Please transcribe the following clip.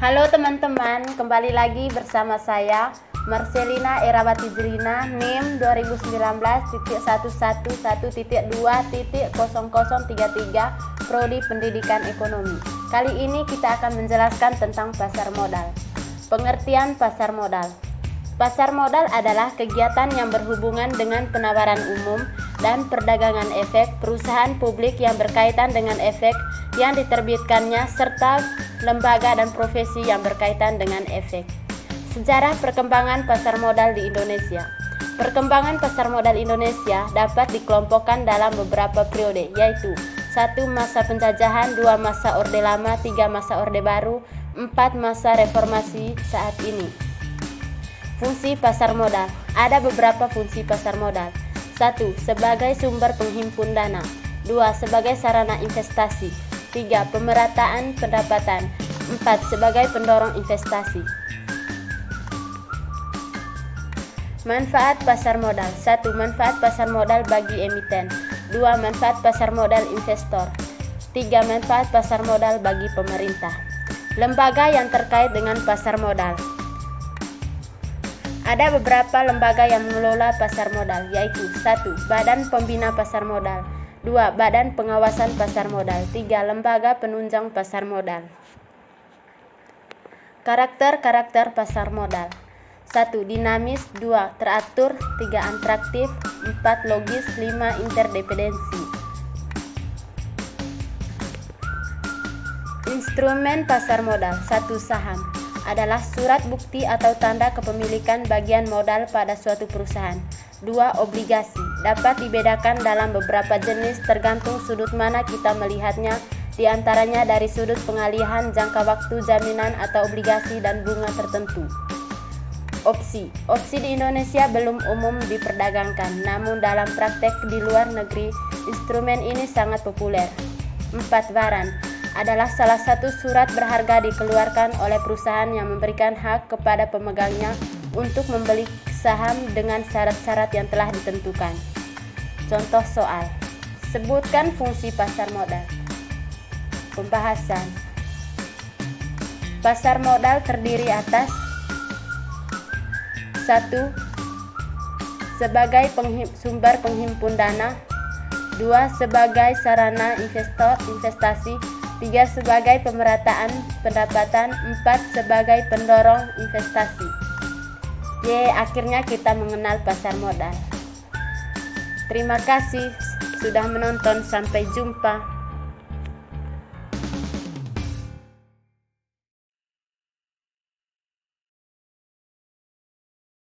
Halo teman-teman, kembali lagi bersama saya Marcelina Erawati Jrina, NIM 2019.111.2.0033, Prodi Pendidikan Ekonomi. Kali ini kita akan menjelaskan tentang pasar modal. Pengertian pasar modal. Pasar modal adalah kegiatan yang berhubungan dengan penawaran umum dan perdagangan efek perusahaan publik yang berkaitan dengan efek yang diterbitkannya serta lembaga dan profesi yang berkaitan dengan efek. Sejarah perkembangan pasar modal di Indonesia. Perkembangan pasar modal Indonesia dapat dikelompokkan dalam beberapa periode, yaitu 1. Masa penjajahan, 2. Masa Orde Lama, 3. Masa Orde Baru, 4. Masa reformasi saat ini. Fungsi pasar modal. Ada beberapa fungsi pasar modal. 1. Sebagai sumber penghimpun dana. 2. Sebagai sarana investasi. 3. Pemerataan pendapatan. 4. Sebagai pendorong investasi. Manfaat pasar modal. 1. Manfaat pasar modal bagi emiten. 2. Manfaat pasar modal investor. 3. Manfaat pasar modal bagi pemerintah. Lembaga yang terkait dengan pasar modal. Ada beberapa lembaga yang mengelola pasar modal, yaitu 1. Badan Pembina Pasar Modal. 2. Badan Pengawasan Pasar Modal. 3. Lembaga Penunjang Pasar Modal. Karakter pasar modal. 1. Dinamis. 2. Teratur. 3. Atraktif. 4. Logis. 5. Interdependensi. Instrumen pasar modal. 1. Saham adalah surat bukti atau tanda kepemilikan bagian modal pada suatu perusahaan. 2. Obligasi dapat dibedakan dalam beberapa jenis tergantung sudut mana kita melihatnya, di antaranya dari sudut pengalihan, jangka waktu, jaminan atau obligasi dan bunga tertentu. Opsi di Indonesia belum umum diperdagangkan, namun dalam praktek di luar negeri instrumen ini sangat populer. 4. Waran adalah salah satu surat berharga dikeluarkan oleh perusahaan yang memberikan hak kepada pemegangnya untuk membeli saham dengan syarat-syarat yang telah ditentukan. Contoh soal. Sebutkan fungsi pasar modal. Pembahasan. Pasar modal terdiri atas 1. Sebagai sumber penghimpun dana. 2. Sebagai sarana investasi. 3. Sebagai pemerataan pendapatan. 4. Sebagai pendorong investasi. Akhirnya kita mengenal pasar modal. Terima kasih sudah menonton, sampai jumpa.